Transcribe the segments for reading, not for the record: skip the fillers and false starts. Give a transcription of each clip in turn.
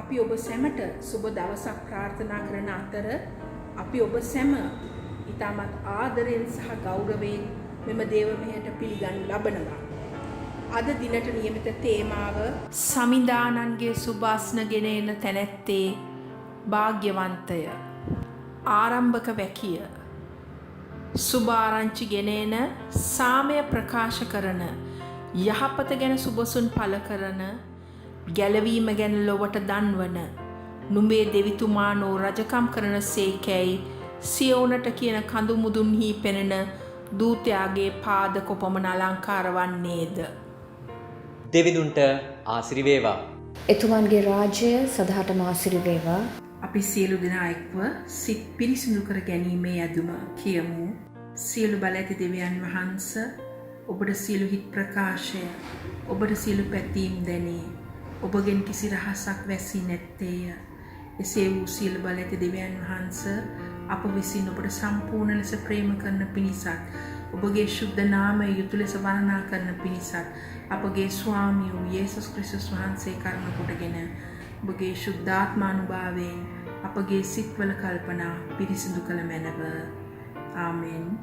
අපි ඔබ සැමට සුබ දවසක් ප්‍රාර්ථනා කරන අතර අපි ඔබ සැම ඉතාමත් ආදරයෙන් සහ ගෞරවයෙන් මෙම දේව මෙහෙයට පිළිගනු ලබනවා. අද දිනට නියමිත තේමාව සමිඳානන්ගේ සුභාස්න ගෙන එන තැනැත්තේ භාග්‍යවන්තය. ආරම්භක වැකිය සුභාරංචි ගෙන එන සාමය ප්‍රකාශ කරන යහපත ගැන සුබසුන් පළ කරන ගැලවීම ගැන ලොවට දන්වන නුඹේ දෙවිතුමානෝ රජකම් කරන සේකැයි සියෝනට කියන කඳු මුදුන්හි පෙනෙන දූතයාගේ පාද කොපමණ අලංකාර වන්නේද. දෙවිඳුන්ට ආසිරි වේවා. එතුමන්ගේ රාජ්‍යය සදාටම ආසිරි වේවා. අපි සියලු දෙනා එක්ව සිත් පිරිසිදු කර ගැනීමේ යදුම කියමු. සියලු බල ඇති දෙවියන් වහන්ස ඔබට සියලු හිත් ප්‍රකාශය ඔබට සියලු පැතීම් දැනේ. ඔබගෙන් කිසි රහසක් වැසී නැත්තේය. එසේ වූ සියලු බල ඇති දෙවියන් වහන්ස අප විසින් ඔබට සම්පූර්ණ ලෙස ප්‍රේම කරන පිණිසත් ඔබගේ ශුද්ධ නාමය යුතු ලෙස වර්ණනා කරන පිණිසත් අපගේ ස්වාමී වූ යේසුස් ක්‍රිස්තුස් වහන්සේ කරුණ කොටගෙන ඔබගේ ශුද්ධාත්මානුභාවයෙන් අපගේ සිත්වල කල්පනා පිරිසිදු කළ මැනව. ආමෙන්.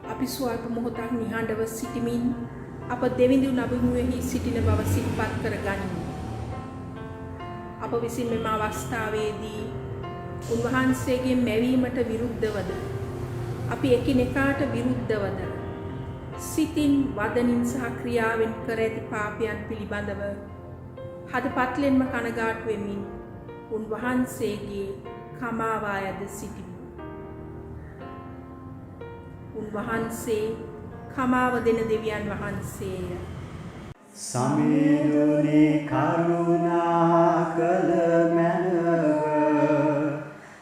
අපි ස්වල්ප මොහොතක් නිහඬව සිටිමින් අප දෙවිඳුන් අභිමුවෙහි සිටින බව සිහිපත් කර ගනිමු. අප විසින් මෙම අවස්ථාවේදී උන්වහන්සේගේ මැවීමට විරුද්ධවද අපි එකිනෙකාට විරුද්ධවද සිතින් වදනින් සහ ක්‍රියාවෙන් කර ඇති පාපයන් පිළිබඳව හදපත්ලෙන්ම කනගාටු වෙමින් උන්වහන්සේගේ කමාවා යද සිටිමු. උන්වහන්සේ කමාව දෙන දෙවියන් වහන්සේය. සමිඳුනි කරුණා කළ මැනව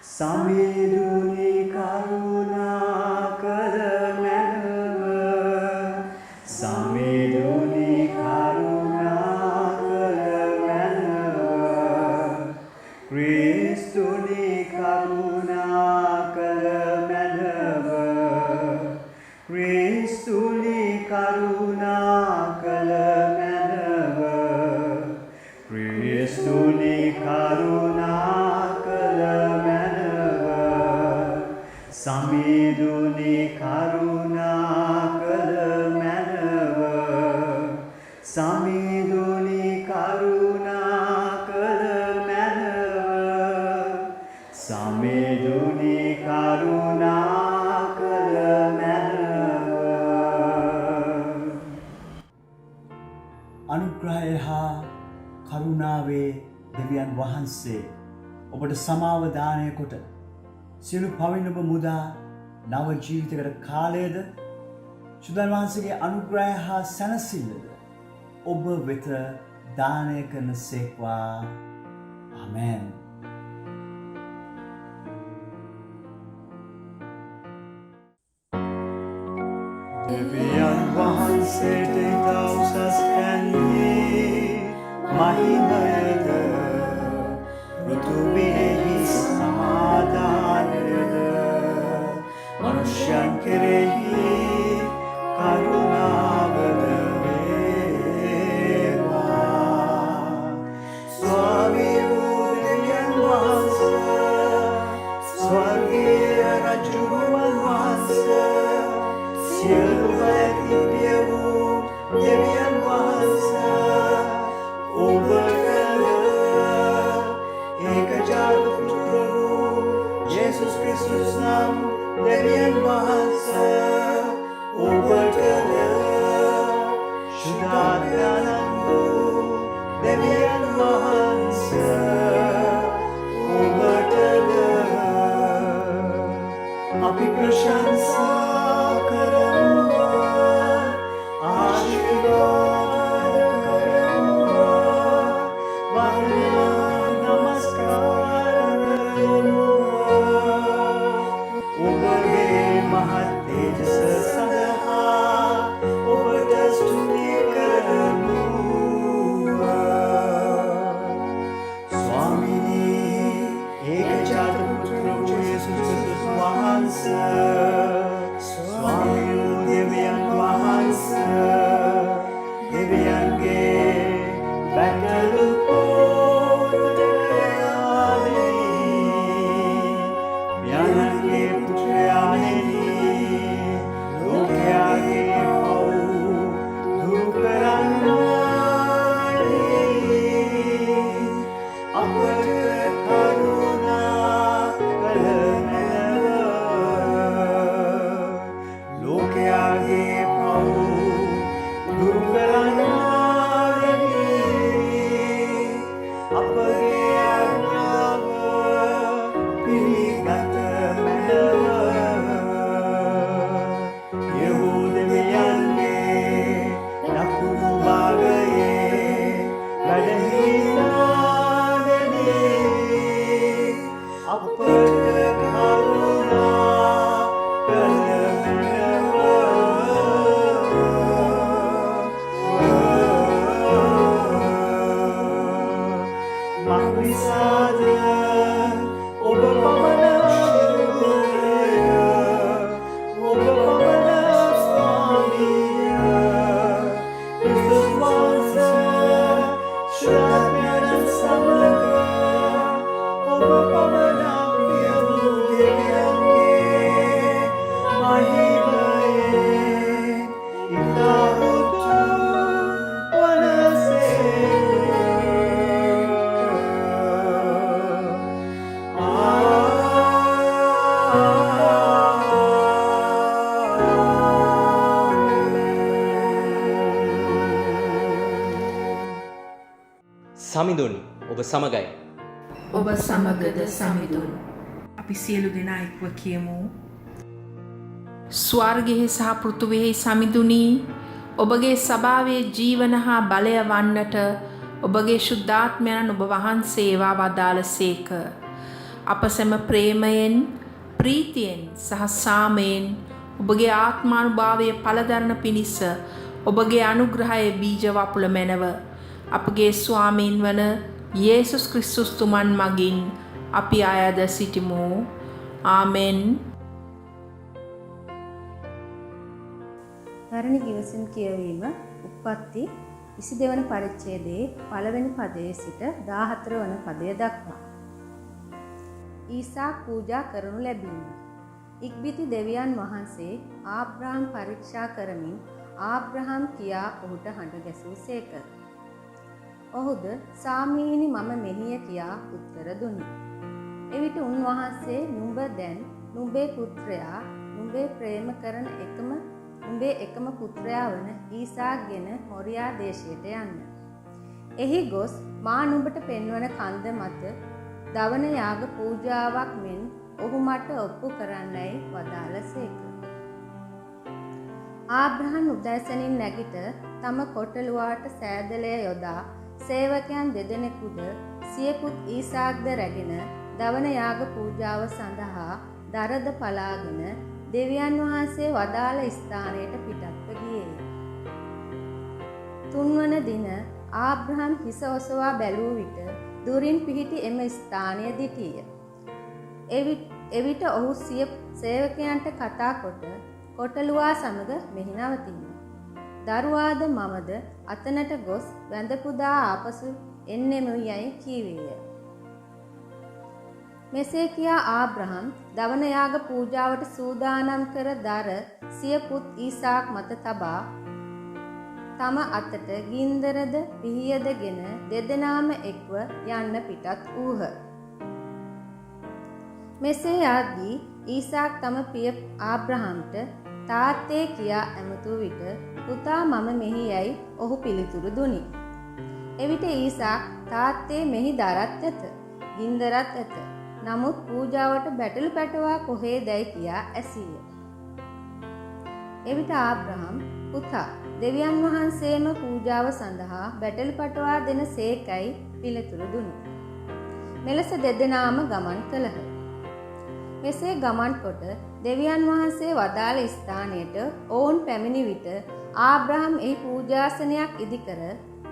සමිඳුනි කරුණා කළ මැනව සමිඳුනි කරුණා කළ මැනව ක්‍රිස්තුනි කරුණා කළ මැනව ක්‍රිස්තුනි කරුණා කළ ක්‍රිස්තුනි කරුණා කළ මැනව සමිඳුනි කරුණා කළ මැනව සමිඳුනි කරුණා කළ මැනව සමිඳුනි කරුණා කළ මැනව. අනුග්‍රහය හා කරුණාවේ දෙවියන් වහන්සේ ඔබට සමාව දානය කොට සියලු පවින් ඔබ මුදා නව ජීවිතයකට කාලයද සුදන් වහන්සේගේ අනුග්‍රහය හා සැනසෙල්ලද ඔබ වෙත දානය කරන සේක්වා. ආමෙන්. දෙවියන් වහන්සේට දවසස් කන්නේ මහිමයද ෘතුවියෙහි සමාදානයද මනුෂ්‍යයන් කෙරෙහි කරුණාවද වේවා. ස්වාමී වූ දෙවියන් වහන්ස ස්වර්ගීය රජුරුවන් වහන්ස සියලු ඇති පිය වූ දෙවියන් වහන්ස ඔබට ඒකජාත පුත්‍ර වූ යේසුස් ක්‍රිස්තුස් නම් දෙවියන් වහන්සේ ඔබට ශුද්ධාත්මයන් වූ දෙවියන් වහන්සේ ඔබට අපි ප්‍රශංසා කරමු ආශිර්වාද කරමු වන්දනා නමස්කාර කරමු ඔබගේ මහත් තේජස සඳහා ඔබට ස්තුති කරමු. ස්වාමිනී ඒකජාත පුත්‍ර වූ යේසුස් ක්‍රිස්තුස් වහන්සේ සමිඳුන් ඔබ සමගයි. ඔබ සමගද සමිඳුන්. අපි සියලු දෙනා එක්ව කියමු. ස්වර්ගයේ සහ පෘථුවියෙහි සමිඳුනි, ඔබගේ සභාවේ ජීවන හා බලය වන්නට ඔබගේ ශුද්ධාත්මයන් ඔබ වහන්සේ ඒවා වදාළසේක. අප සැම ප්‍රේමයෙන්, ප්‍රීතියෙන් සහ සාමයෙන් ඔබගේ ආත්මානුභාවය පළදරන පිණිස ඔබගේ අනුග්‍රහයේ බීජ වපුල මැනව අපගේ ස්වාමීන් වන යේසුස් ක්‍රිස්තුස් තුමන් මගින් අපි අයද සිටිමු. ආමෙන්. පැරණි ගිවිසුම් කියවීම උප්පත්ති 22 වන පරිච්ඡේදයේ පළවෙනි පදයේ සිට 14 වන පදය දක්වා. ඊසාක් පූජා කරනු ලැබීම. ඉක්බිති දෙවියන් වහන්සේ ආබ්‍රහම් පරීක්ෂා කරමින් ආබ්‍රහම් කියා ඔහුට හඬ ගැසූසේක. ඔහුද සාමීනි මම මෙහිය කියා උත්තර දුනි. එවිට උන්වහන්සේ නුඹ දැන් නුඹේ පුත්‍රයා නුඹේ ප්‍රේම කරන නුඹේ එකම පුත්‍රයා වන ඊසාක්ගෙන මොරියා දේශයට යන්න. එහි ගොස් මා නුඹට පෙන්වන කන්ද මත දවන යාග පූජාවක් මෙන් ඔහු මට ඔප්පු කරන්නයි වදාළසේක. ආබ්‍රහම් උදෑසනින් නැගිට තම කොටලුවාට සෑදලය යොදා සේවකයන් දෙදෙනෙකුද සිය පුත් ඊසාක්ද රැගෙන දවන යාග පූජාව සඳහා දරද පලාගෙන දෙවියන් වහන්සේ වදාළ ස්ථානයට පිටත්ව ගියේ. තුන්වන දින ආබ්‍රහම් හිස ඔසවා බැලූ විට දුරින් පිහිටි එම ස්ථානය දිටිය. එවිට ඔහු සිය සේවකයන්ට කතා කොට කොටලුවා සමග මෙහි නවතින්න. දරුවාද මමද අතනට ගොස් වැඳ පුදා ආපසු එන්නෙමු යයි කීවේය. මෙසේ කියා ආබ්‍රහම් දවන යාග පූජාවට සූදානම් කර දර සිය පුත් ඊසාක් මත තබා තම අතට ගින්දරද පිහියදගෙන දෙදෙනාම එක්ව යන්න පිටත් වූහ. මෙසේ යද්දී ඊසාක් තම පිය ආබ්‍රහම්ට තාත්තේ කියා ඇමතු විට පුතා මම මෙහි යයි ඔහු පිළිතුරු දුනි. එවිට ඊසාක් තාත්තේ මෙහි දරත් ඇත, ගින්දරත් ඇත. නමුත් පූජාවට බැටළු පැටවා කොහේදයි කියා ඇසීය. එවිට ආබ්‍රහම් පුතා දෙවියන් වහන්සේම පූජාව සඳහා බැටළු පැටවා දෙන සේකයි පිළිතුරු දුනි. මෙලෙස දෙදෙනාම ගමන් කළහ. මෙසේ ගමන් කොට දෙවියන් වහන්සේ වදාළ ස්ථානයට ඔවුන් පැමිණි විට ආබ්‍රහම් එහි පූජාසනයක් ඉදිකර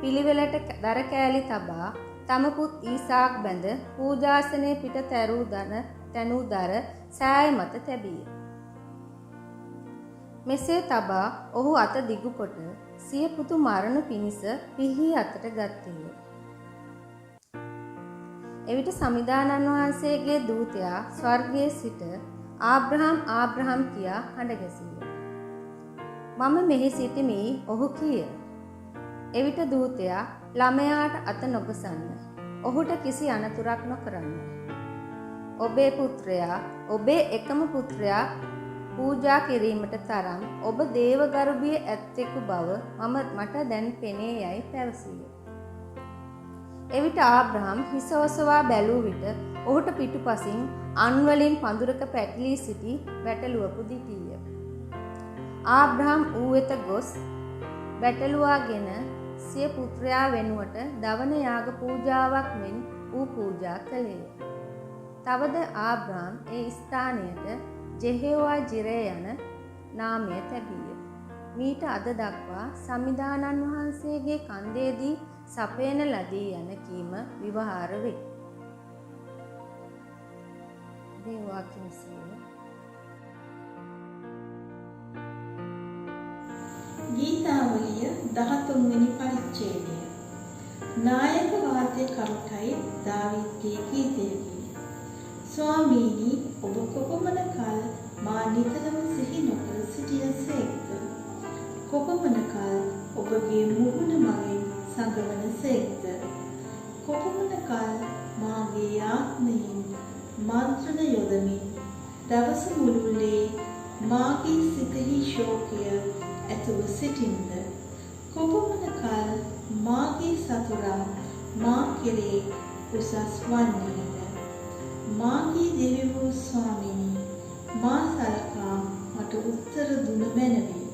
පිළිවෙලට දර කෑලි තබා තම පුත් ඊසාක් බැඳ පූජාසනයේ පිට තැනූ දර සෑය මත තැබීය. මෙසේ තබා ඔහු අත දිගු කොට සිය පුතු මරණ පිණිස පිහි අතට ගත්තේය. එවිට සමිදානන් වහන්සේගේ දූතයා ස්වර්ගයේ සිට ආබ්‍රහම් කියා හඬ ගැසීය. මම මෙහි සිටිමි ඔහු කීය. එවිට දූතයා ළමයාට අත නොගසන්න, ඔහුට කිසි අනතුරක් නොකරන්න. ඔබේ පුත්‍රයා, ඔබේ එකම පුත්‍රයා පූජා කිරීමට තරම් ඔබ දේවගරුබිය ඇත්තෙකු බව මට දැන් පෙනේ යයි පැවසීය. එවිට ආබ්‍රහම් හිස ඔසවා බැලූ විට ඔහුට පිටුපසින් අන්වලින් පඳුරක පැටලී සිටි බැටළුවකු දිටීය. ආබ්‍රහම් ඌ වෙත ගොස් බැටළුවාගෙන සිය පුත්‍රයා වෙනුවට දවන යාග පූජාවක් මෙන් ඌ පූජා කළේය. තවද ආබ්‍රහම් ඒ ස්ථානයට ජෙහෙවා ජිරේ යන නාමය තැබීය. මීට අද දක්වා සමිදානන් වහන්සේගේ කන්දේදී සපයන ලදී යන කීම විවහාර වේ. ගීතාවලිය 13 වෙනි පරිච්ඡේදය. නායක වාද්‍ය කරුටයි දාවිද්ගේ ගීතයකි. ස්වාමීනි ඔබ කොපමණ කල මා නිතරම සිහි නොකර සිටියසේක්ද? කොපමණ කල ඔබගේ මුහුණ මගෙන් සංගවනසේක්ද? කොපමණ කල මාගේ ආත්මයෙන් මන්ත්‍රණ යොදමින් දවස මුළුල්ලේ මාගේ සිතෙහි ශෝකය ඇතුව සිටින්ද? කොපමණ කල මාගේ සතුරා මා කෙරේ උසස් වන්නේද? මාගේ දෙවි වූ ස්වාමිනී, මා සලකා මට උත්තර දුන මැනවි.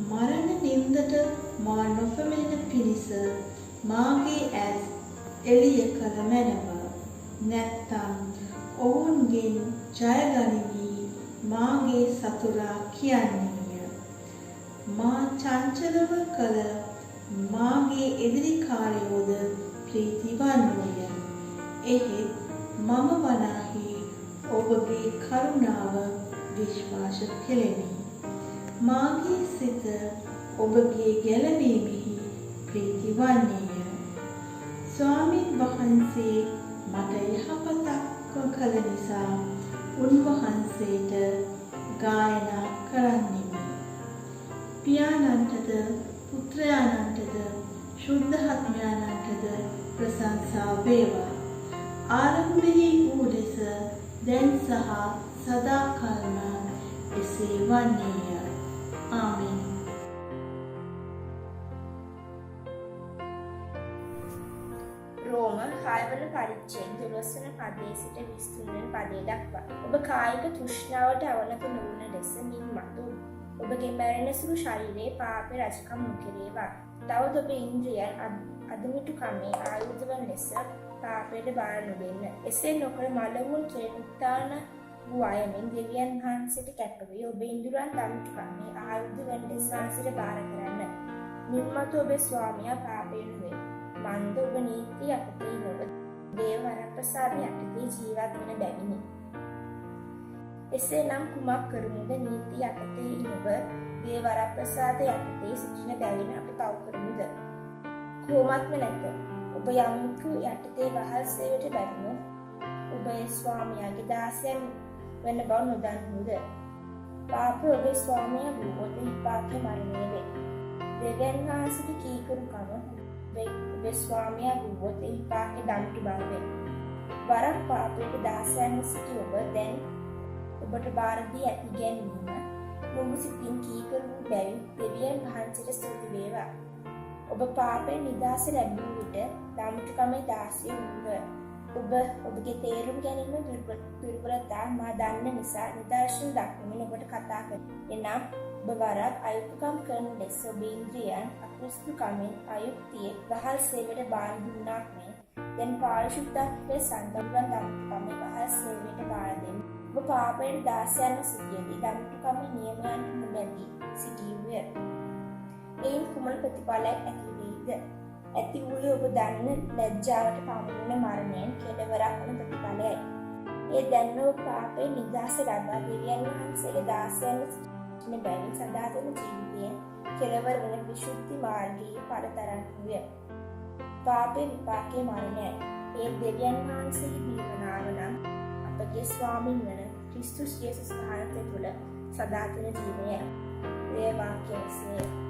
මරණ නින්දට මා නොපැමිණෙන පිණිස මාගේ ඇස් එළිය කළ මැනව. නැත්තම් ඔවුන්ගෙන් ජයගනිමි මාගේ සතුරා කියන්නේය. මා චංචලව කළ මාගේ එදිරිකාරයෝද ප්‍රීතිවන්නෝය. එහෙත් මම වනාහි ඔබගේ කරුණාව විශ්වාස කෙලෙමි. මාගේ සිත ඔබගේ ගැලවීමෙහි ප්‍රීතිවන්නේය. ස්වාමීන් වහන්සේ මට යහපතක් කළ නිසා උන්වහන්සේට ගායනා කරන්නෙමි. පියාණන්ටද පුත්‍රයාණන්ටද ශුද්ධාත්මයාණන්ටද ප්‍රශංසා වේවා. ආරම්භයේ වූ ලෙස දැන් සහ සදාකල්ම එසේ වන්නේය. ආමෙන්. රෝම 6 වන පරිච්ඡේදය 12 වන පදයේ සිට 23 වන පදයේ දක්වා. ඔබ කායික තෘෂ්ණාවට අවනත නොවන ලෙස මින්මතු ඔබගේ මැරෙන සුළු ශරීරයේ පාපේ රජකම් නොකරේවා. තවද ඔබ ඉන්ද්‍රියන් අදමිටු කමේ ආයුධ වන ලෙස පාපයට බාර නොදෙන්න. එසේ නොකර මළවුන් ත්‍රේමුක්තාන වූ අයමින් දෙවියන් වහන්සේට කැපවී ඔබ ඉන්ද්‍රියන් දමිටු කමේ ආයුධ වන ලෙස වහන්සේට බාර කරන්න. මින්මතු ඔබේ ස්වාමියා පාපයෙන් වේ. මන්ද ඔබ නීති යටතේ නොව දේව වරප්‍රසාද යටතේ ජීවත් වන බැවිනි. එසේ නම් කුමක් කරමුද? නීති යටතේ නොව දේව වරප්‍රසාද යටතේ සිටින බැවින් අප පව් කරමුද? කොහොමත්ම නැත. ඔබ යම්කු යටතේ වහල් සේවයට බැරිනොත් ඔබ ඒ ස්වාමියාගේ දාසයන් වන බව නොදන්නේද? පාපය ඔබේ ස්වාමියා වූවොත් විපාකය මරණය වේ. දෙවියන් වහන්සේට කීකරුකම ඔබේ ස්වාමියා වූවොත් විපාකය දඬු බව වේ. වරක් පාපයට දාසයන් සිටි ඔබ දැන් ඔබට බාර දී ඇති ගැනීම නුඹ සිතින් කීකරු බැවින් දෙවියන් වහන්සේට ස්තුති වේවා. ඔබ පාපයෙන් නිදහස ලැබුණු විට දම්ටුකමේ දාසිය වූහ. ඔබ ඔබගේ තේරුම් ගැනීම දුර්වලතා මා දන්න නිසා නිදර්ශන දක්වමින් ඔබට කතා කරනවා. එනම් ඔබ වරක් අයුක්කම් කරන ලෙස ඔබ ඉන්ද්‍රියන් අපෘෂ්ඨකමෙන් අයුක්තියේ වහල් සේවයට බාර දුන්නාක් මෙන් දැන් පාරිශුද්ධත්වයේ සම්බන්ධ දම්ටුකමේ වහල් සේවයට බාර දෙන්න. ඔබ පාපයෙන් දාසයන්ව සිටියදී දම්ටුකමේ නියමයන්ට නොබැඳී සිටියුය. එයින් කුමන ප්‍රතිඵලයක් ඇති වේද? ඇති වූයේ ඔබ දන්න ලැජ්ජාවට පමුණුන මරණයෙන් කෙළවරක් වන ප්‍රතිඵලයයි. ඒ දැන්නෝ පාපේ නිදහස ලබා දෙවියන් වහන්සේගේ දාසයන් සිටින බැවින් සදාතන ජීවිතයෙන් කෙළවර වන විසුද්ධි මාර්ගයේ පළතරන් වූය. පාපේ විපාකයේ මරණයයි. ඒ දෙවියන් වහන්සේගේ දීවනාව නම් අපගේ ස්වාමින් වන ක්‍රිස්තුස් යේසුස් වහන්සේ තුළ සදාතන ජීවනයයි. ඒ වාක්‍යයයි.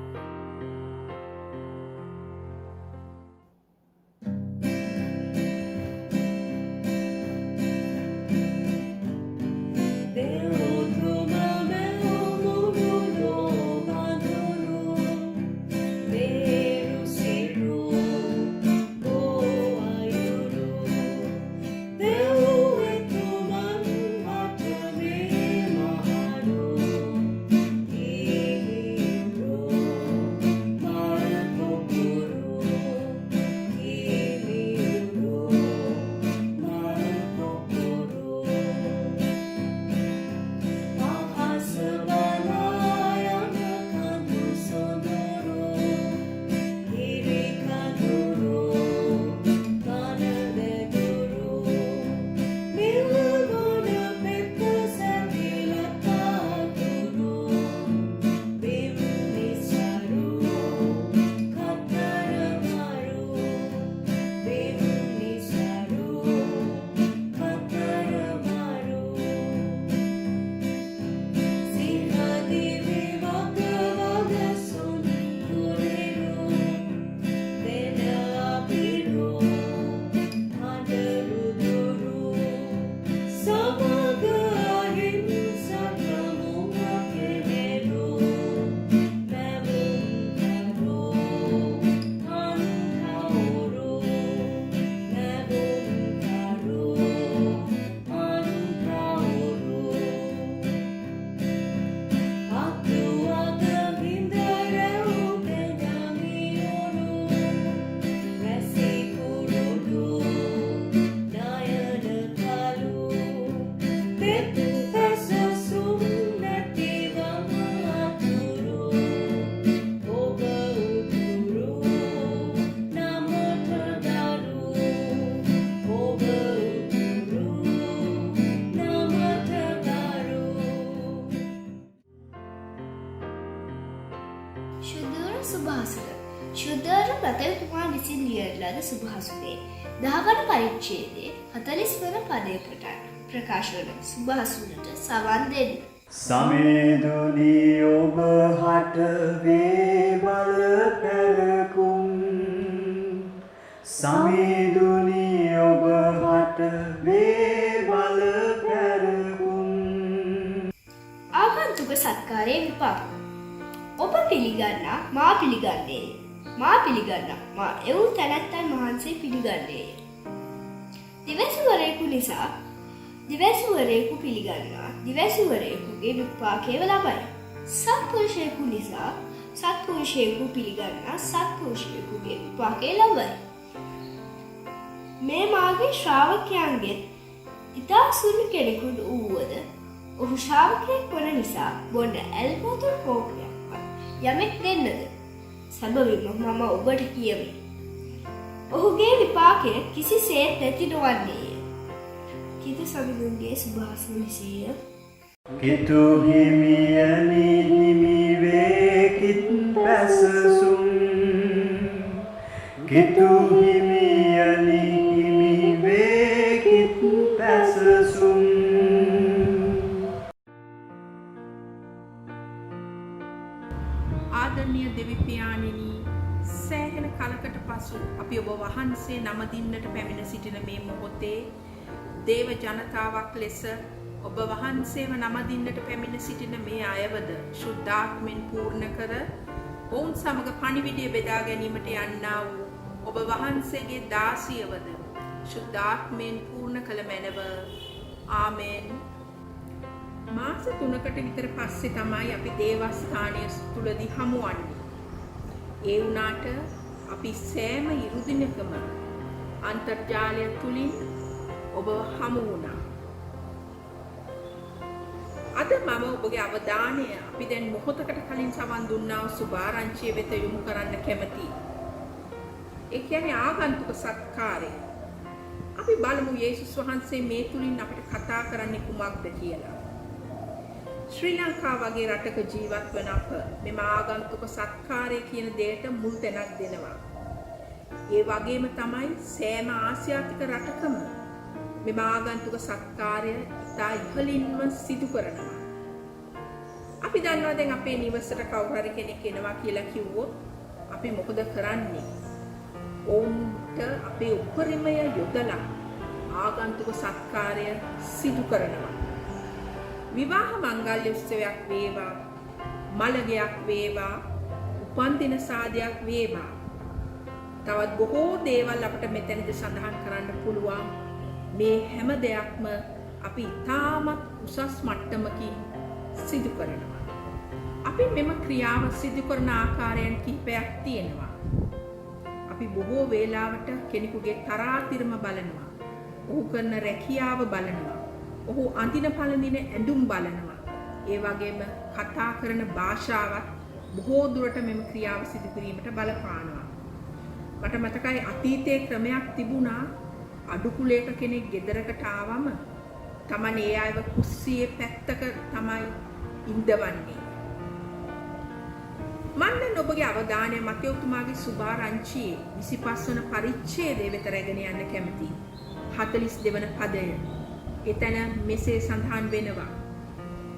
Mahalo, සුභාසුර ශුද්ධවර බතල්කුමා විසින් ලියන ලද සුභාසුරේ 10 වන පරිච්ඡේදයේ 40 වන පදයකට ප්‍රකාශ වන සුභාසුරට සවන් දෙන්න. සමේදුනි ඔබ හට වේබල පැරකුම් සමේදුනි ඔබ හට වේබල පැරකුම්. ආගන්තුක සත්කාරයේ විපාක. ඔබ පිළිගන්නා මා පිළිගන්නේය. මා පිළිගන්නා මා එව් තැනැත්තන් වහන්සේ පිළිගන්නේය. දිවැසිවරයෙකු නිසා දිවැසිවරයෙකු පිළිගන්නා දිවැසිවරයෙකුගේ විපාකය ලබයි. සත්පුරුෂයෙකු නිසා සත්පුරුෂයෙකු පිළිගන්නා සත්පුරුෂයෙකුගේ විපාකය ලබයි. මේ මාගේ ශ්‍රාවකයන්ගෙන් ඉතා සුළු කෙනෙකුට වූවද ඔහු ශ්‍රාවකයෙක් වන නිසා බොන්න ඇල්පොතුල් කෝපයක්වත් යමෙක් දෙන්නද සැබවින්ම මම ඔබට කියමි. ඔහුගේ විපාකය කිසිසේත් නැති නොවන්නේය. කිත සමිඳුන්ගේ සුභාසන විසිය. කිතු හිමියනි හිමිවේ කිත් පැසසුම් කිතු හිමියනි හිමිවේ කිත් පැසසුම්. ආදරණීය දෙවි පියාණෙනි, සෑහෙන කලකට පසු අපි ඔබ වහන්සේ නමදින්නට පැමිණ සිටින මේ මොහොතේ දේව ජනතාවක් ලෙස ඔබ වහන්සේව නමදින්නට පැමිණ සිටින මේ අයවද ශුද්ධාත්මෙන් පූර්ණ කර ඔවුන් සමග පණිවිඩය බෙදා ගැනීමට යන්නා වූ ඔබ වහන්සේගේ දාසියවද ශුද්ධාත්මෙන් පූර්ණ කළ මැනව. ආමෙන්. මාස 3කට විතර පස්සේ තමයි අපි දේවස්ථානය තුලදී හමුවන්නේ. ඒ වුණාට අපි සෑම ඉරුදිනකම අන්තර්ජාලය තුලින් ඔබ හමු වුණා. අද මම ඔබගේ අවධානය අපි දැන් මොහොතකට කලින් සවන් දුන්නා වූ සුභාරංචිය වෙත යොමු කරන්න කැමතියි. ඒ කියන්නේ ආගන්තුක සත්කාරය. අපි බලමු යේසුස් වහන්සේ මේ තුලින් අපිට කතා කරන්නේ කුමක්ද කියලා. ශ්‍රී ලංකාව වගේ රටක ජීවත් වන අප මෙම ආගන්තුක සත්කාරය කියන දෙයට මුල් තැනක් දෙනවා. ඒ වගේම තමයි සෑම ආසියාතික රටකම මෙම ආගන්තුක සත්කාරය ඉතා ඉහළින්ම සිදු කරනවා. අපි දන්නවා දැන් අපේ නිවසට කවුරු හරි කෙනෙක් එනවා කියලා කිව්වොත් අපි මොකද කරන්නේ? ඔවුන්ට අපේ උපරිමය යොදලා ආගන්තුක සත්කාරය සිදු කරනවා. විවාහ මංගල්‍ය උත්සවයක් වේවා, මළගයක් වේවා, උපන්දින සාදයක් වේවා. තවත් බොහෝ දේවල් අපිට මෙතනදී සඳහන් කරන්න පුළුවන්. මේ හැම දෙයක්ම අපි ඉතාමත් උසස් මට්ටමකින් සිදු කරනවා. අපි මෙම ක්‍රියාව සිදු කරන ආකාරයන් කිහිපයක් තියෙනවා. අපි බොහෝ වේලාවට කෙනෙකුගේ තරාතිරම බලනවා. ඔහු කරන රැකියාව බලනවා. ඔහු අඳින පළඳින ඇඳුම් බලනවා. ඒ වගේම කතා කරන භාෂාවත් බොහෝ දුරට මෙම ක්‍රියාව සිදු කිරීමට බලපානවා. මට මතකයි අතීතයේ ක්‍රමයක් තිබුණා. අඩු කුලයක කෙනෙක් ගෙදරකට ආවම තමන් ඒ අයව කුස්සියේ පැත්තක තමයි ඉඳවන්නේ. මන්න ඔබගේ අවධානය මතයතුමාගේ සුභාරංචියේ 25 වන පරිච්ඡේදය වෙත රැගෙන යන්න කැමතියි. 42 වන පදය. එතන මෙසේ සඳහන් වෙනවා.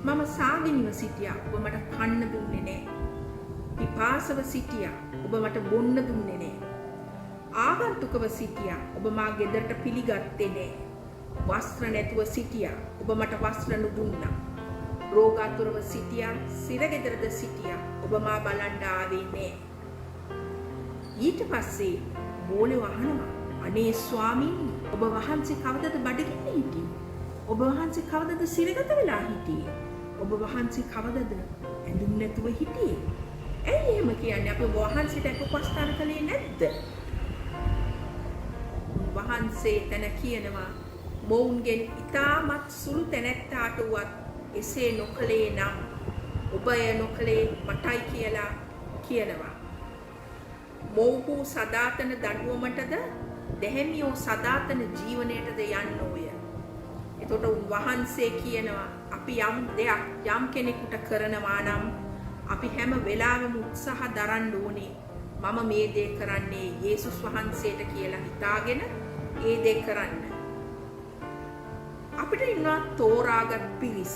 මම සාගිනිව සිටියා, ඔබ මට කන්න දුන්නේ නැහැ. පිපාසව සිටියා, ඔබ මට බොන්න දුන්නේ නැහැ. ආගන්තුකව සිටියා, ඔබ මා ගෙදරට පිළිගත්තේ නැහැ. වස්ත්‍ර නැතුව සිටියා, ඔබ මට වස්ත්‍ර නුදුන්නා. රෝගාතුරව සිටියා, සිරගෙදරද සිටියා, ඔබ මා බලන්න ආවේ නැහැ. ඊට පස්සේ බෝලේ වහනවා, අනේ ස්වාමීනි, ඔබ වහන්සේ කවදද බඩගින්න හිටියේ? ඔබ වහන්සේ කවදද සිරගත වෙලා හිටියේ? ඔබ වහන්සේ කවදද ඇඳුම් නැතුව හිටියේ? ඇයි එහෙම කියන්නේ? අපි ඔබ වහන්සේට උපස්ථාන කළේ නැද්ද? වහන්සේ තන කියනවා මොවුන්ගෙන් ඉතාමත් සුළු තැනැත්තාට වුවත් එසේ නොකළේ නම් ඔබය නොකළේ මටයි කියලා කියනවා. මොවුහු සදාතන දඬුවමටද දැහැමියෝ සදාතන ජීවනයටද යන්නෝය. එතකොට උන්වහන්සේ කියනවා අපි යම් දෙයක් යම් කෙනෙකුට කරනවා නම් අපි හැම වෙලාවෙම උත්සාහ දරන්න ඕනේ මම මේ දේ කරන්නේ යේසුස් වහන්සේට කියලා හිතාගෙන ඒ දේ කරන්න. අපිට ඉන්නවා තෝරාගත් පිරිස්.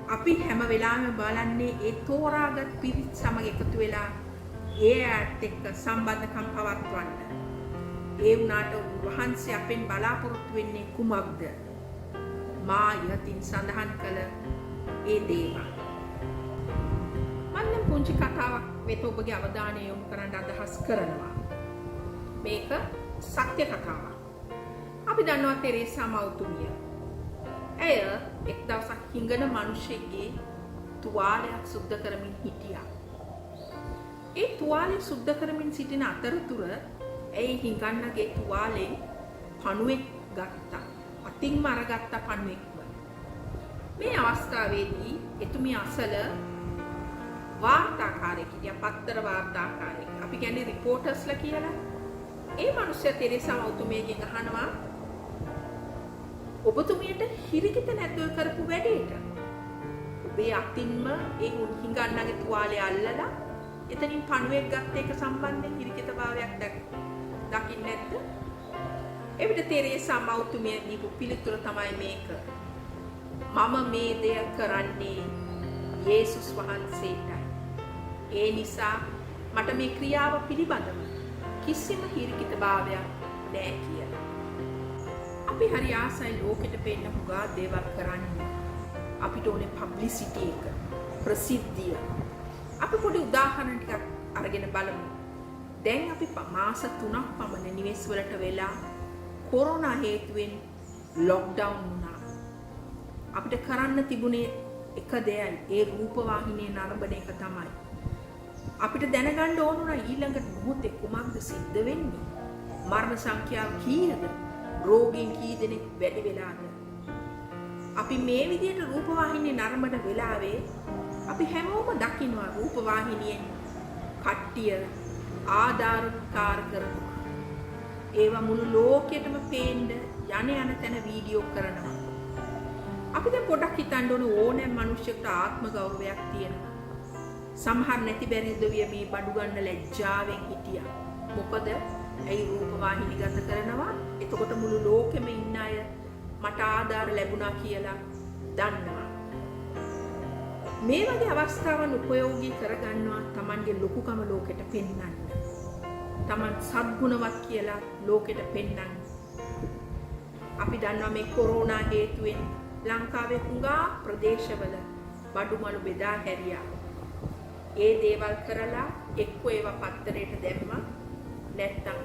අපි හැම වෙලාවෙම බලන්නේ ඒ තෝරාගත් පිරිස් සමග එකතු වෙලා ඒ ඇත් එක්ක සම්බන්ධකම් පවත්වන්න. ඒ වුණාට වහන්සේ අපෙන් බලාපොරොත්තු වෙන්නේ කුමක්ද? මා යතින් සඳහන් කළ ඒ දේවල්. මම පුංචි කතාවක් වෙත ඔබගේ අවධානය යොමු කරන්න අදහස් කරනවා. මේක සත්‍ය කතාවක්. අපි දන්නවා තෙරේසා මව්තුමිය. ඇය එක් දවසක් හිඟන මිනිහෙක්ගේ තුවාලයක් සුද්ධ කරමින් හිටියා. ඒ තුවාලය සුද්ධ කරමින් සිටින අතරතුර ඇයි හිඟන්නගේ තුවාලෙන් පණුවෙක් ගත්තා. අතින්ම අරගත්ත පණුවෙක්ම. මේ අවස්ථාවේදී එතුමිය අසල වාර්තාකාරයෙක් හිටියා, පත්තර වාර්තාකාරයෙක්. අපි කියන්නේ රිපෝටර්ස්ලා කියලා. ඒ මිනිස්සයා තෙරේසා මව්තුමියගෙන් අහනවා ඔබතුමියට හිරිකිත නැද්ද ඔය කරපු වැඩේට? ඔබේ අතින්ම ඒ හිඟන්නගේ තුවාලය අල්ලලා එතනින් පණුවෙක් ගත්ත එක සම්බන්ධයෙන් හිරිකිත භාවයක් දකින්නේ නැද්ද? එවිට තෙරේසා මව්තුමිය දීපු පිළිතුර තමයි මේක. මම මේ දේ කරන්නේ යේසුස් වහන්සේටයි. ඒ නිසා මට මේ ක්‍රියාව පිළිබඳව කිසිම හිරිකිත භාවයක් නැහැ කියලා. අපි හරි ආසයි ලෝකෙට පෙන්න හුඟා දේවල් කරන්න. අපිට ඕනේ පබ්ලිසිටි එක, ප්‍රසිද්ධිය. අපි පොඩි උදාහරණ ටිකක් අරගෙන බලමු. දැන් අපි මාස 3ක් පමණ නිවෙස් වලට වෙලා කොරෝනා හේතුවෙන් ලොක්ඩවුන් වුණා. අපිට කරන්න තිබුණේ එක දෙයයි, ඒ රූපවාහිනිය නරඹන එක තමයි. අපිට දැනගන්න ඕන උනා ඊළඟ මොහොතේ කුමක්ද සිද්ධ වෙන්නේ? මරණ සංඛ්‍යාව කීයද? රෝගීන් කී දෙනෙක් වැඩි වෙලාද? අපි මේ විදිහට රූපවාහිනිය නරඹන වෙලාවේ අපි හැමෝම දකින්නවා රූපවාහිනියෙන් කට්ටිය ආධාරකාර කරනවා. ඒවා මුළු ලෝකෙටම පේන්න යන තැන වීඩියෝ කරනවා. අපි දැන් පොඩක් හිතන්න ඕනෑම මිනිහෙකුට ආත්ම ගෞරවයක් තියෙනවා. සමහර නැති බැරි දවිය මේ බඩු ගන්න ලැජ්ජාවෙන් හිටියා. මොකද ඇයි රූපවාහිනී ගත කරනවා? එතකොට මුළු ලෝකෙම ඉන්න අය මට ආධාර ලැබුණා කියලා දන්නවා. මේ වගේ අවස්ථාවන් උපයෝගී කරගන්නවා Tamanගේ ලොකුකම ලෝකෙට පෙන්වන්න. Taman සත්ගුණවත් කියලා ලෝකෙට පෙන්වන්න. අපි දන්නවා මේ කොරෝනා හේතුවෙන් ලංකාවේ හුඟා ප්‍රදේශවල බඩුමලු බෙදා හැරියා. ඒ දේවල් කරලා එක්ක ඒවා පත්තරේට දැම්මා, නැත්තම්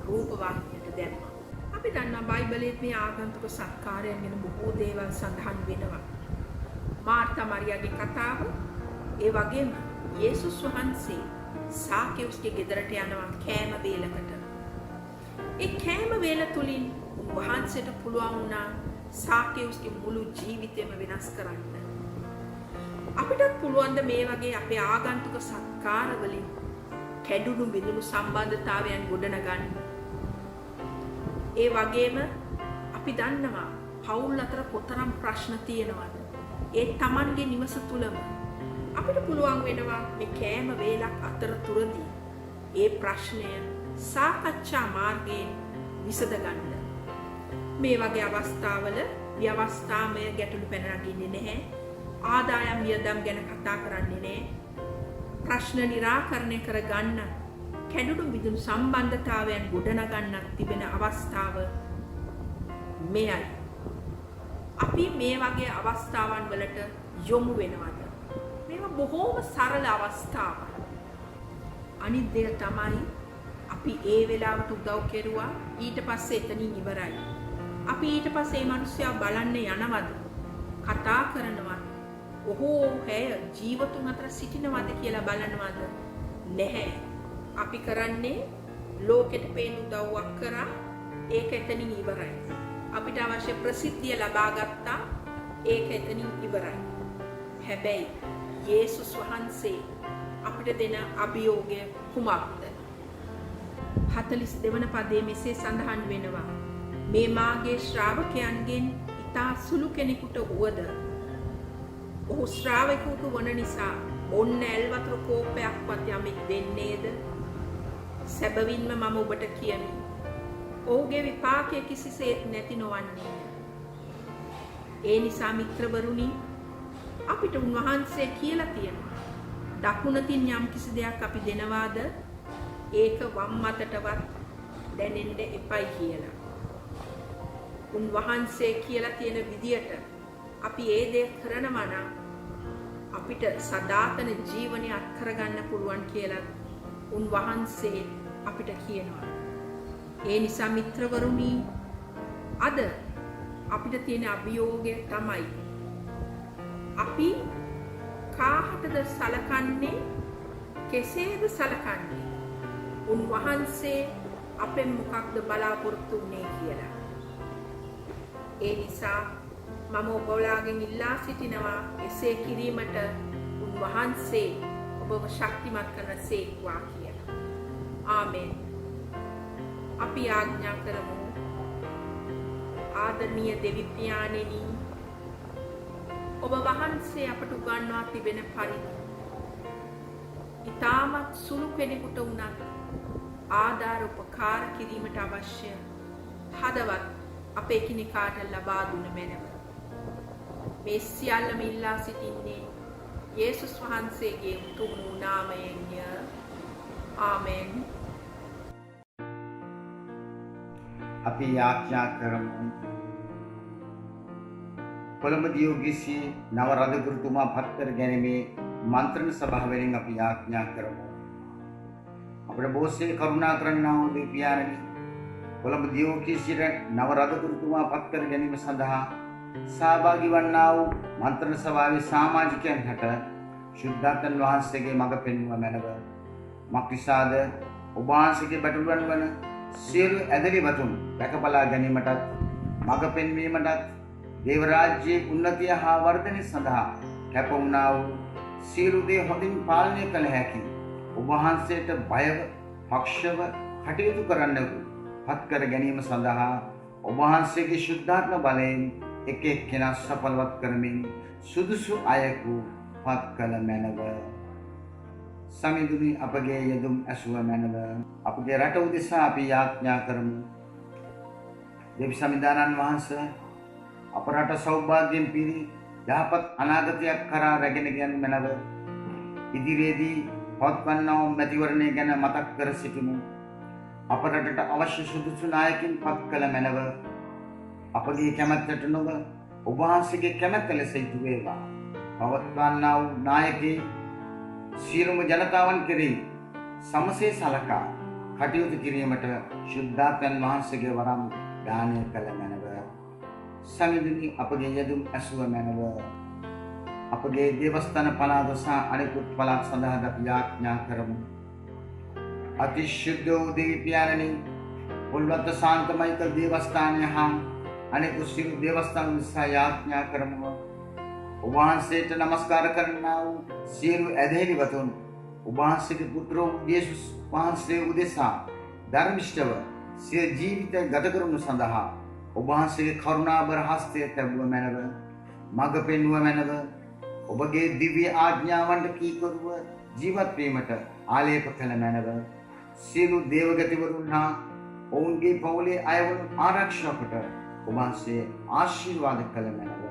රූපවාහිනියට දැම්මා. අපි දන්නා බයිබලයේ මේ ආගන්තුක සත්කාරයන් ගැන බොහෝ දේවල් සඳහන් වෙනවා. මාර්තා මරියාගේ කතාව, ඒ වගේම යේසුස් වහන්සේ සාකේවුස්ගේ ගෙදරට යනවා කෑම වේලකට. ඒ කෑම වේල තුලින් වහන්සේට පුළුවන් වුණා සාකේවුස්ගේ මුළු ජීවිතේම වෙනස් කරන්න. අපිටත් පුළුවන් ද මේ වගේ අපේ ආගන්තුක සත්කාර වලින් කැඩුණු බිඳුණු සම්බන්ධතාවයන් ගොඩනගන්න. ඒ වගේම අපි දන්නවා පවුල් අතර කොතරම් ප්‍රශ්න තියෙනවද? ඒ Tamanගේ නිවස තුලම අපිට පුළුවන් වෙනවා මේ කෑම වේලක් අතරතුරදී ඒ ප්‍රශ්නය සාකච්ඡා මාර්ගයෙන් විසඳ ගන්න. මේ වගේ අවස්ථාවල ව්‍යවස්ථාමය ගැටලු පැන නගින්නේ නැහැ. ආදායම් වියදම් ගැන කතා කරන්නේ නැහැ. ප්‍රශ්න निराකරණය කරගන්න, කැඩුණු බිඳුණු සම්බන්ධතාවයන් ගොඩනගන්නත් තිබෙන අවස්ථාව මෙයයි. අපි මේ වගේ අවස්ථාවන් වලට යොමු වෙනවද? මේවා බොහෝම සරල අවස්ථාවක්. අනිත් දෙය තමයි අපි ඒ වෙලාවට උදව් කෙරුවා, ඊට පස්සේ එතනින් ඉවරයි. අපි ඊට පස්සේ මේ මිනිස්සයා බලන්න යනවද? කතා කරනවද? ඔහෝ හැය ජීවතුන් අතර සිටිනවද කියලා බලනවද? නැහැ. අපි කරන්නේ ලෝකෙට පේන උදව්වක් කරා, ඒක එතනින් ඉවරයි. අපිට අවශ්‍ය ප්‍රසිද්ධිය ලබා ගත්තා, ඒක එතනින් ඉවරයි. හැබැයි යේසුස් වහන්සේ අපිට දෙන අභියෝගය කුමක්ද? 42 වන පදයේ මෙසේ සඳහන් වෙනවා. මේ මාගේ ශ්‍රාවකයන්ගෙන් ඉතා සුළු කෙනෙකුට වුවද ඔහු ශ්‍රාවකයෙකු වන නිසා ඔන්න ඇල්වතුර කෝපයක්වත් යමෙක් දෙන්නේද? සැබවින්ම මම ඔබට කියමි. ඔහුගේ විපාකය කිසිසේත් නැති නොවන්නේ. ඒ නිසා මිත්‍රවරුනි, අපිට උන්වහන්සේ කියලා තියෙනවා. දකුණතින් යම් කිසි දෙයක් අපි දෙනවාද ඒක වම් අතටවත් දැනෙන්න එපයි කියලා. උන්වහන්සේ කියලා තියෙන විදියට අපි ඒ දේ කරනවා නම් අපිට සදාතන ජීවනය අත්කරගන්න පුළුවන් කියලා උන්වහන්සේ අපිට කියනවා. ඒ නිසා මිත්‍රවරුනි, අද අපිට තියෙන අභියෝගය තමයි අපි කාහටද සලකන්නේ, කෙසේද සලකන්නේ? උන්වහන්සේ අපෙන් මොකක්ද බලාපොරොත්තු වෙන්නේ කියලා. ඒ නිසා මම ඔබලාගෙන් ඉල්ලා සිටිනවා එසේ කිරීමට උන්වහන්සේ ඔබව ශක්තිමත් කරන සේක්වා කියලා. ආමෙන්. අපි ආඥා කරමු. ආදරණීය දෙවි පියාණෙනි, ඔබ වහන්සේ අපට උගන්වා තිබෙන පරිදි ඊටමත් සුළු කෙනෙකුට වුණත් ආධාර උපකාර කිරීමට අවශ්‍ය හදවත් අපේ කිනිකාට ලබා දුන මැනව. මේ සියල්ලම ඉල්ලා සිටින්නේ යේසුස් වහන්සේගේ උතුම් නාමයෙන්ය. ආමෙන්. අපි යාඥා කරමු. කොළඹ දියෝගිසි නව රජගුරුතුමා පත් කර ගැනීමේ මන්ත්‍රණ සභාවෙන් අපි යාඥා කරමු. අපේ බෝසේ කරුණා කරන්නා වූ දෙවියන්නි, කොළඹ දියෝගිසිට නව රජගුරුතුමා පත් කර ගැනීම සඳහා සහභාගී වන්නා වූ මන්ත්‍රණ සභාවේ සමාජිකයන් හට ශුද්ධාත්මන් වහන්සේගේ මඟ පෙන්වීම මැනව. මක්නිසාද ඔබ වහන්සේගේ බටුරුවන් වන සියලු ඇදලිවතුන් රැකබලා ගැනීමටත් මඟ පෙන්වීමටත් දේව රාජ්‍යයේ උන්නතිය හා වර්ධනය සඳහා කැප වුණා වූ සියලු දේ හොඳින් පාලනය කළ හැකි ඔබ වහන්සේට බයව පක්ෂව කටයුතු කරන්න පත් කර ගැනීම සඳහා ඔබ වහන්සේගේ ශුද්ධාත්ම බලයෙන් එක එක්කෙනා සඵලවත් කරමින් සුදුසු අයකු පත් කළ මැනව. සමිඳුනි, අපගේ යෙදුම් ඇසුව මැනව. අපගේ රට උදෙසා අපි යාඥා කරමු. දෙවි සමිඳානන් වහන්සේ අප රට සෞභාග්‍යයෙන් පිරි යහපත් අනාගතයක් කරා රැගෙන යන මැනව. ඉදිරියේදී පත්වන්නා වූ මැතිවරණය ගැන මතක් කර සිටිමු. අප රටට අවශ්‍ය සුදුසු නායකින් පත් කළ මැනව. අපගේ කැමැත්තට නොව ඔබ වහන්සේගේ කැමැත්ත ලෙස ඉටු වේවා. පවත්වන්නා වූ නායකී සියලුම ජනතාවන් කෙරෙහි සමසේ සලකා කටයුතු කිරීමට ශුද්ධාත්මන් වහන්සේගේ වරම් දානය කළ මැනව. සමිඳුනි, අපගේ යෙදුම් ඇසුව මැනව. අපගේ දේවස්ථාන පළාත සහ අනෙකුත් පළාත් සඳහා අපි යාඥා කරමු. අතිශුද්ධ වූ දෙවි පියාණනි, උල්වත්ත ශාන්තමයික දේවස්ථානය හා අනෙකුත් සියලු දේවස්ථාන නිසා යාඥා කරමු. ඔබ වහන්සේට නමස්කාර කරන්නා වූ සියලු ඇදහිලිවතුන් ඔබ වහන්සේගේ පුත්‍ර වූ යේසුස් වහන්සේ උදෙසා ධර්මිෂ්ඨව සිය ජීවිතය ගත කරනු සඳහා ඔබ වහන්සේගේ කරුණාබර හස්තය තැබුව මැනව. මඟ පෙන්වුව මැනව. ඔබගේ දිව්‍ය ආඥාවන්ට කීකරුව ජීවත් වීමට ආලේප කළ මැනව. සියලු දේවගතිවරුන් හා ඔවුන්ගේ පවුලේ අයවරුන් ආරක්ෂා කොට ඔබ වහන්සේ ආශිර්වාද කළ මැනව.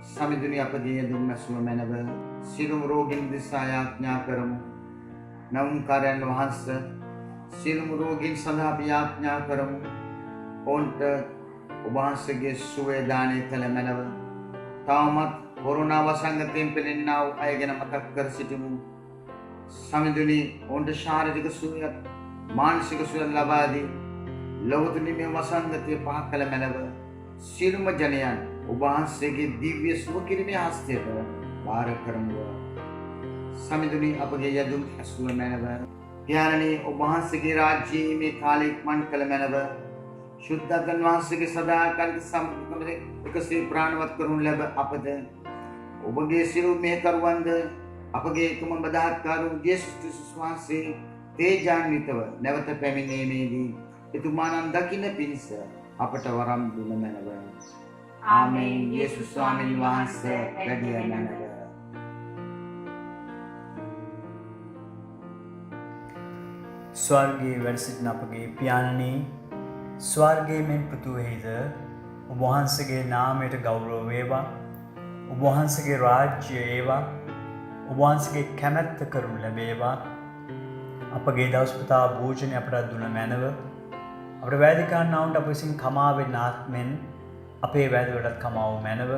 සමිඳුනි, අපගේ යෙදුම් ඇසුව මැනව. සියලුම රෝගීන් දෙසා යාඥා කරමු. නවුම්කාරයන් වහන්සේ සියලුම රෝගීන් සඳහා අපි යාඥා කරමු. ඔවුන්ට ඔබ වහන්සේගේ සුවය දානය කළ මැනව. තවමත් කොරෝනා වසංගතයෙන් පෙළෙන්නා වූ අය ගැන මතක් කර සිටිමු. සමිඳුනි, ඔවුන්ට ශාරීරික සුවයත් මානසික සුවයත් ලබා දී ලොවතුනි මේ වසංගතය පහ කළ මැනව. සියලුම ජනයන් ඔබ වහන්සේගේ දිව්‍ය සුව කිරීමේ හස්තයට බාර කරමු. සමිඳුනි, අපගේ යෙදුම් ඇසුව මැනව. පියාණනි, ඔබ වහන්සේගේ රාජ්‍යයේ මේ කාලය ඉක්මන් කළ මැනව. ශුද්ධාත්මන් වහන්සේගේ සදාකාලික සම්පූර්ණ එකසේ ප්‍රාණවත් කරනු ලැබ අපද ඔබගේ සියලු මෙහෙකරුවන්ද අපගේ එකම බදාත්කාරු යේසුස් ක්‍රිස්තුස් වහන්සේ තේජාන්විතව නැවත පැමිණීමේදී එතුමාණන් දකින්න පිණිස අපට වරම් දුන මැනව. ආමේන්. යේසුස් ස්වාමීන් වහන්සේ වැඩිය මැනව. ස්වර්ගයේ වැඩ සිටින අපගේ පියාණනි ස්වර්ගයේ මෙන් පෘථුවිහිද ඔබ වහන්සේගේ නාමයට ගෞරව වේවා. ඔබ වහන්සේගේ රාජ්‍ය ඒවා. ඔබ වහන්සේගේ කැමැත්ත කරනු ලැබේවා. අපගේ දවස් පුතා භෝජනය අපට දුන මැනව අපට වෑදිකාරණවුන්ට අප විසින් කමා වෙන ආත්මෙන් අපේ වැදවලටත් කමාව මැනව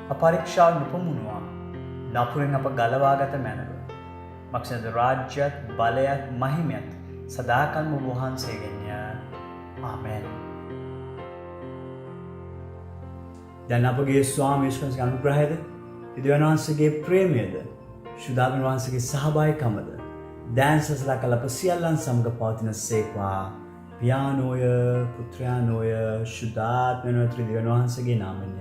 අපරීක්ෂාව නොපමුණුවා නපුරෙන් අප ගලවාගත මැනව මක්ෂද රාජ්‍යත් බලයත් මහිමයත් සදාකල්ම වහන්සේගෙන්ය ආමෙන්. දැන් අපගේ ස්වාමී විශ්වාසක අනුග්‍රහයද දෙවියන් වහන්සේගේ ප්‍රේමයද ශුද්ධාත්ම වහන්සේගේ සහභාගීකමද දැන් සසලා කළ අප සියල්ලන් සමග පවතින සේක්වා පියානෝය පුත්‍රයානෝය ශුද්ධාත්ම වෙනුවෙන් දෙවියන් වහන්සේගේ නාමයෙන්